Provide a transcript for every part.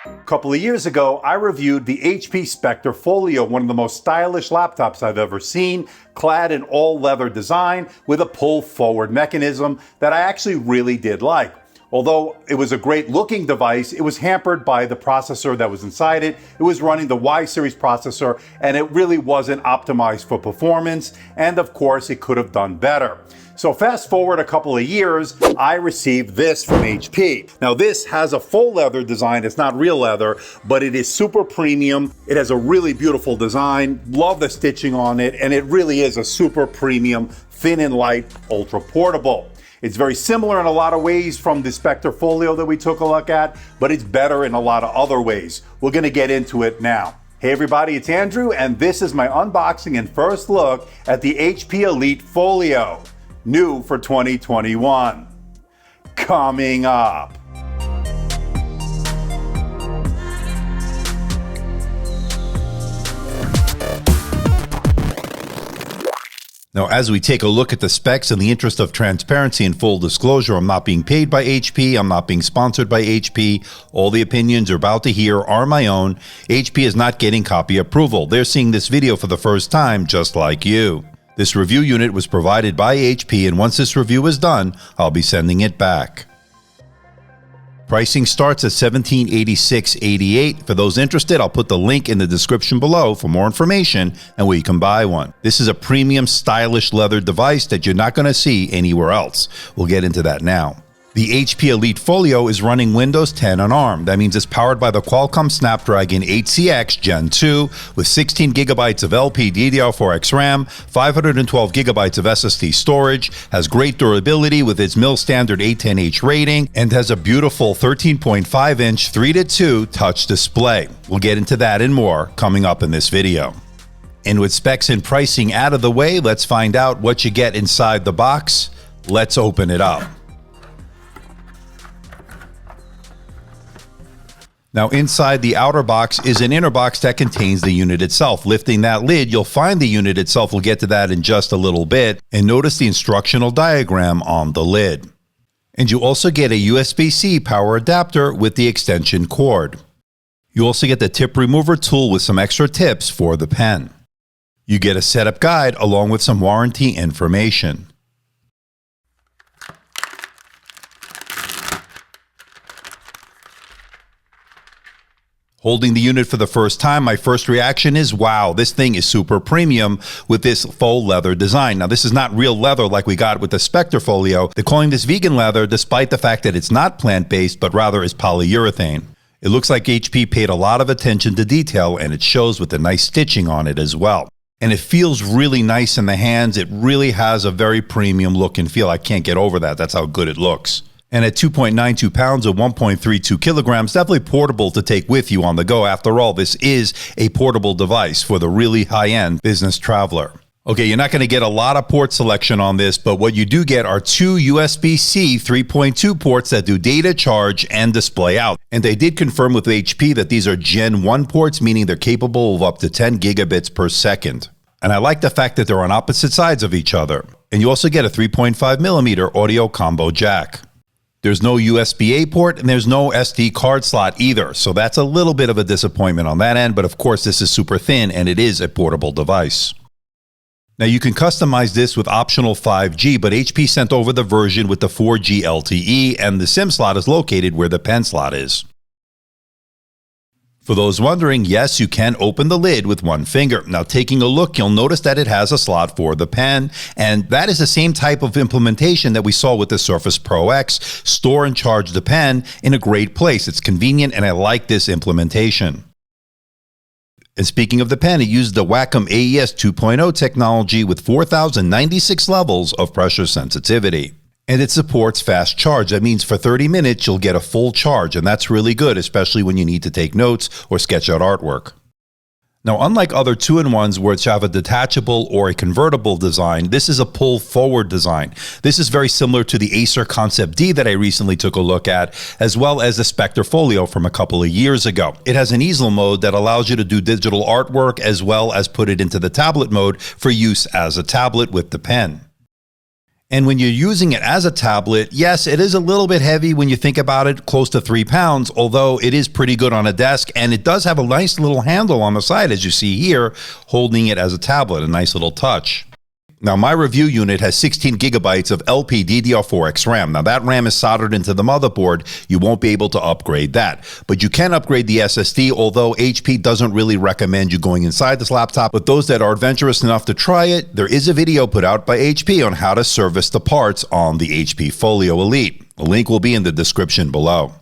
A couple of years ago, I reviewed the HP Spectre Folio, one of the most stylish laptops I've ever seen, clad in all leather design with a pull-forward mechanism that I actually really did like. Although it was a great looking device, it was hampered by the processor that was inside it. It was running the Y series processor, and it really wasn't optimized for performance, and of course it could have done better. So fast forward a couple of years, I received this from HP. Now this has a faux leather design. It's not real leather, but it is super premium. It has a really beautiful design. Love the stitching on it, and it really is a super premium, thin and light, ultra portable. It's very similar in a lot of ways from the Spectre Folio that we took a look at, but it's better in a lot of other ways. We're gonna get into it now. Hey everybody, it's Andrew, and this is my unboxing and first look at the HP Elite Folio, new for 2021. Coming up. Now, as we take a look at the specs, in the interest of transparency and full disclosure, I'm not being paid by HP, I'm not being sponsored by HP. All the opinions you're about to hear are my own. HP is not getting copy approval. They're seeing this video for the first time, just like you. This review unit was provided by HP, and once this review is done, I'll be sending it back. Pricing starts at $1786.88. For those interested, I'll put the link in the description below for more information and where you can buy one. This is a premium, stylish leather device that you're not going to see anywhere else. We'll get into that now. The HP Elite Folio is running Windows 10 on ARM. That means it's powered by the Qualcomm Snapdragon 8cx Gen 2 with 16 gigabytes of LPDDR4X RAM, 512 gigabytes of SSD storage, has great durability with its mil standard 810H rating, and has a beautiful 13.5-inch 3:2 touch display. We'll get into that and more coming up in this video. And with specs and pricing out of the way, let's find out what you get inside the box. Let's open it up. Now inside the outer box is an inner box that contains the unit itself. Lifting that lid, you'll find the unit itself. We'll get to that in just a little bit. And notice the instructional diagram on the lid. And you also get a USB-C power adapter with the extension cord. You also get the tip remover tool with some extra tips for the pen. You get a setup guide along with some warranty information. Holding the unit for the first time, my first reaction is, wow, this thing is super premium with this faux leather design. Now, this is not real leather like we got with the Spectre Folio. They're calling this vegan leather despite the fact that it's not plant-based, but rather is polyurethane. It looks like HP paid a lot of attention to detail, and it shows with the nice stitching on it as well. And it feels really nice in the hands. It really has a very premium look and feel. I can't get over that. That's how good it looks. And at 2.92 pounds or 1.32 kilograms, definitely portable to take with you on the go. After all, this is a portable device for the really high-end business traveler. Okay, you're not going to get a lot of port selection on this, but what you do get are two USB-C 3.2 ports that do data, charge, and display out. And they did confirm with HP that these are Gen 1 ports, meaning they're capable of up to 10 gigabits per second. And I like the fact that they're on opposite sides of each other. And you also get a 3.5 millimeter audio combo jack. There's no USB-A port, and there's no SD card slot either, so that's a little bit of a disappointment on that end, but of course this is super thin and it is a portable device. Now you can customize this with optional 5G, but HP sent over the version with the 4G LTE, and the SIM slot is located where the pen slot is. For those wondering, yes, you can open the lid with one finger. Now, taking a look, you'll notice that it has a slot for the pen, and that is the same type of implementation that we saw with the Surface Pro X. Store and charge the pen in a great place. It's convenient, and I like this implementation. And speaking of the pen, it used the Webcam AES 2.0 technology with 4,096 levels of pressure sensitivity. And it supports fast charge. That means for 30 minutes, you'll get a full charge, and that's really good, especially when you need to take notes or sketch out artwork. Now, unlike other 2-in-1s which have a detachable or a convertible design, this is a pull-forward design. This is very similar to the Acer Concept D that I recently took a look at, as well as the Spectre Folio from a couple of years ago. It has an easel mode that allows you to do digital artwork, as well as put it into the tablet mode for use as a tablet with the pen. And when you're using it as a tablet, yes, it is a little bit heavy when you think about it, close to 3 pounds, although it is pretty good on a desk, and it does have a nice little handle on the side, as you see here, holding it as a tablet, a nice little touch. Now, my review unit has 16 gigabytes of LPDDR4X RAM. Now, that RAM is soldered into the motherboard. You won't be able to upgrade that. But you can upgrade the SSD, although HP doesn't really recommend you going inside this laptop. But those that are adventurous enough to try it, there is a video put out by HP on how to service the parts on the HP Folio Elite. The link will be in the description below.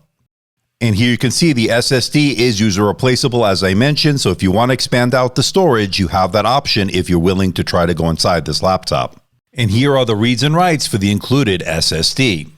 And here you can see the SSD is user replaceable, as I mentioned, so if you want to expand out the storage, you have that option if you're willing to try to go inside this laptop. And here are the reads and writes for the included SSD.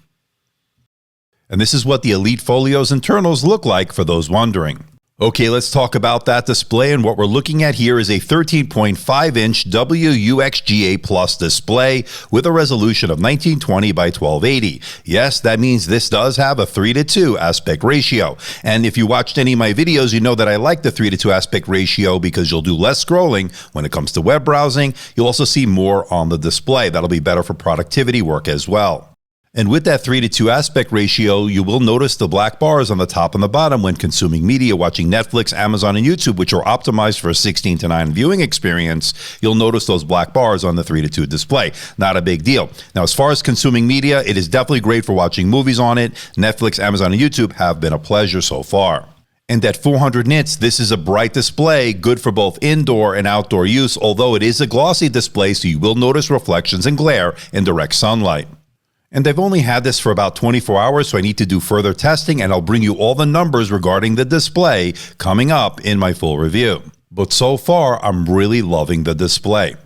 And this is what the Elite Folio's internals look like for those wondering. Okay, let's talk about that display, and what we're looking at here is a 13.5-inch WUXGA Plus display with a resolution of 1920 by 1280. Yes, that means this does have a 3:2 aspect ratio, and if you watched any of my videos, you know that I like the 3:2 aspect ratio because you'll do less scrolling when it comes to web browsing. You'll also see more on the display. That'll be better for productivity work as well. And with that 3:2 aspect ratio, you will notice the black bars on the top and the bottom when consuming media, watching Netflix, Amazon, and YouTube, which are optimized for a 16:9 viewing experience. You'll notice those black bars on the 3:2 display. Not a big deal. Now, as far as consuming media, it is definitely great for watching movies on it. Netflix, Amazon, and YouTube have been a pleasure so far. And at 400 nits, this is a bright display, good for both indoor and outdoor use, although it is a glossy display, so you will notice reflections and glare in direct sunlight. And I've only had this for about 24 hours, so I need to do further testing, and I'll bring you all the numbers regarding the display coming up in my full review. But so far, I'm really loving the display.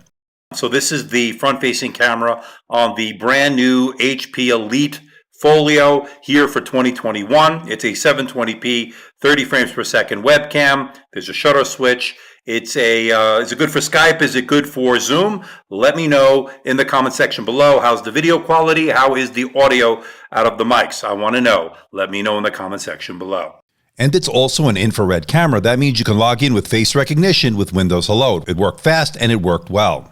So this is the front-facing camera on the brand new HP Elite Folio here for 2021. It's a 720p, 30 frames per second webcam. There's a shutter switch. Is it good for Skype? Is it good for Zoom? Let me know in the comment section below. How's the video quality? How is the audio out of the mics? I want to know. Let me know in the comment section below. And it's also an infrared camera. That means you can log in with face recognition with Windows Hello. It worked fast and it worked well.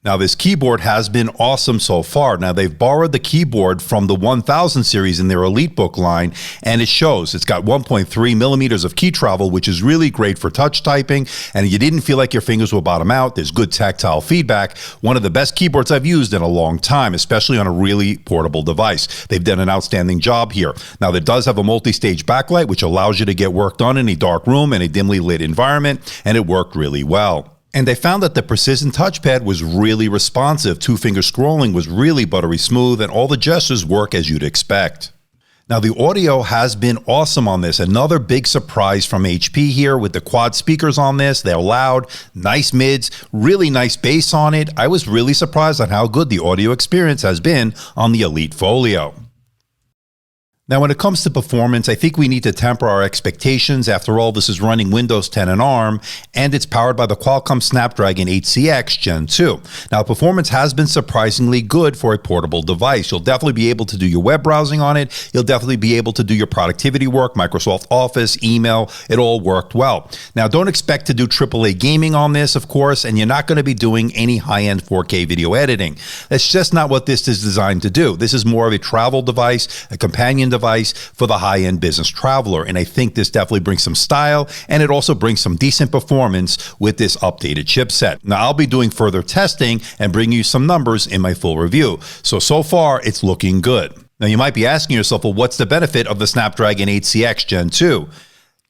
Now, this keyboard has been awesome so far. Now, they've borrowed the keyboard from the 1000 series in their EliteBook line, and it shows. It's got 1.3 millimeters of key travel, which is really great for touch typing, and you didn't feel like your fingers will bottom out. There's good tactile feedback. One of the best keyboards I've used in a long time, especially on a really portable device. They've done an outstanding job here. Now, it does have a multi-stage backlight, which allows you to get work done in a dark room in a dimly lit environment, and it worked really well. And I found that the Precision Touchpad was really responsive. Two-finger scrolling was really buttery smooth, and all the gestures work as you'd expect. Now, the audio has been awesome on this. Another big surprise from HP here with the quad speakers on this. They're loud, nice mids, really nice bass on it. I was really surprised on how good the audio experience has been on the Elite Folio. Now, when it comes to performance, I think we need to temper our expectations. After all, this is running Windows 10 and ARM, and it's powered by the Qualcomm Snapdragon 8CX Gen 2. Now, performance has been surprisingly good for a portable device. You'll definitely be able to do your web browsing on it. You'll definitely be able to do your productivity work, Microsoft Office, email. It all worked well. Now, don't expect to do AAA gaming on this, of course, and you're not going to be doing any high-end 4K video editing. That's just not what this is designed to do. This is more of a travel device, a companion device for the high-end business traveler, and I think this definitely brings some style, and it also brings some decent performance with this updated chipset. Now, I'll be doing further testing and bringing you some numbers in my full review. So far, it's looking good. Now, you might be asking yourself, well, what's the benefit of the Snapdragon 8CX Gen 2?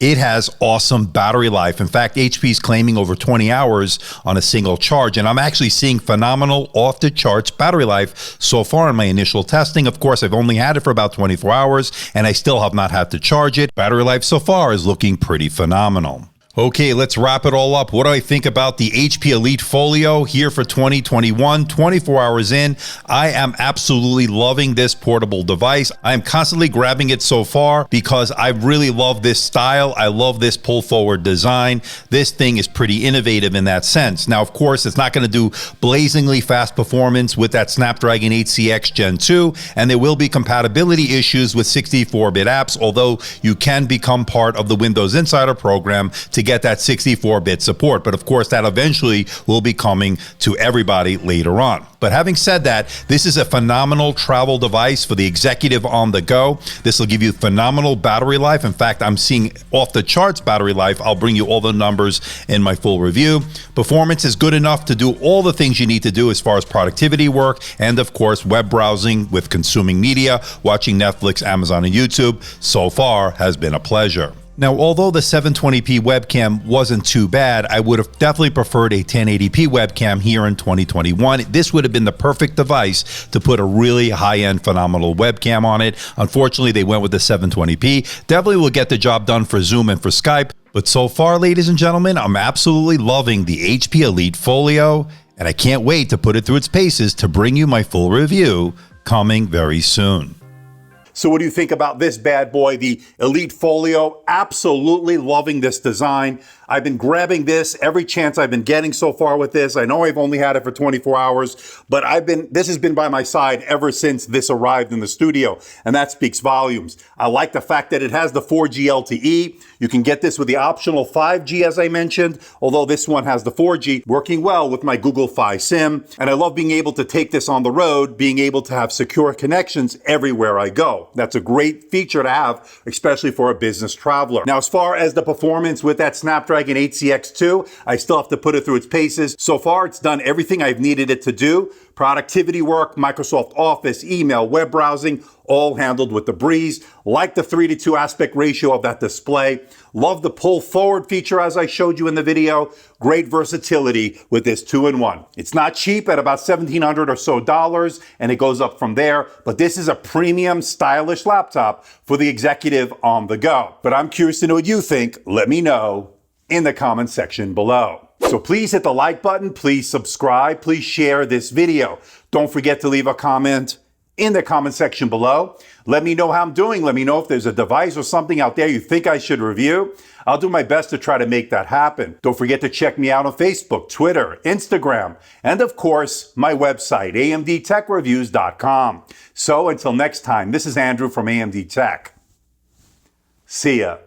It has awesome battery life. In fact, HP is claiming over 20 hours on a single charge, and I'm actually seeing phenomenal off-the-charts battery life so far in my initial testing. Of course, I've only had it for about 24 hours, and I still have not had to charge it. Battery life so far is looking pretty phenomenal. Okay, let's wrap it all up. What do I think about the HP Elite Folio here for 2021? 24 hours in, I am absolutely loving this portable device. I am constantly grabbing it so far because I really love this style. I love this pull-forward design. This thing is pretty innovative in that sense. Now, of course, it's not going to do blazingly fast performance with that Snapdragon 8CX Gen 2, and there will be compatibility issues with 64-bit apps, although you can become part of the Windows Insider program to get that 64-bit support. But of course, that eventually will be coming to everybody later on. But having said that, this is a phenomenal travel device for the executive on the go. This will give you phenomenal battery life. In fact, I'm seeing off the charts battery life. I'll bring you all the numbers in my full review. Performance is good enough to do all the things you need to do as far as productivity work, and of course, web browsing with consuming media, watching Netflix, Amazon, and YouTube. So far has been a pleasure. Now, although the 720p webcam wasn't too bad, I would have definitely preferred a 1080p webcam here in 2021. This would have been the perfect device to put a really high-end, phenomenal webcam on it. Unfortunately, they went with the 720p. Definitely will get the job done for Zoom and for Skype. But so far, ladies and gentlemen, I'm absolutely loving the HP Elite Folio, and I can't wait to put it through its paces to bring you my full review coming very soon. So what do you think about this bad boy, the Elite Folio? Absolutely loving this design. I've been grabbing this every chance I've been getting so far with this. I know I've only had it for 24 hours, but this has been by my side ever since this arrived in the studio, and that speaks volumes. I like the fact that it has the 4G LTE. You can get this with the optional 5G, as I mentioned, although this one has the 4G, working well with my Google Fi SIM. And I love being able to take this on the road, being able to have secure connections everywhere I go. That's a great feature to have, especially for a business traveler. Now, as far as the performance with that Snapdragon 8cx2, I still have to put it through its paces. So far, it's done everything I've needed it to do. Productivity work, Microsoft Office, email, web browsing, all handled with the breeze. Like the 3:2 aspect ratio of that display. Love the pull forward feature as I showed you in the video. Great versatility with this 2-in-1. It's not cheap at about $1,700 or so, and it goes up from there. But this is a premium, stylish laptop for the executive on the go. But I'm curious to know what you think. Let me know in the comment section below. So please hit the like button, please subscribe, please share this video. Don't forget to leave a comment in the comment section below. Let me know how I'm doing. Let me know if there's a device or something out there you think I should review. I'll do my best to try to make that happen. Don't forget to check me out on Facebook, Twitter, Instagram, and of course, my website, amdtechreviews.com. So until next time, this is Andrew from AMD Tech. See ya.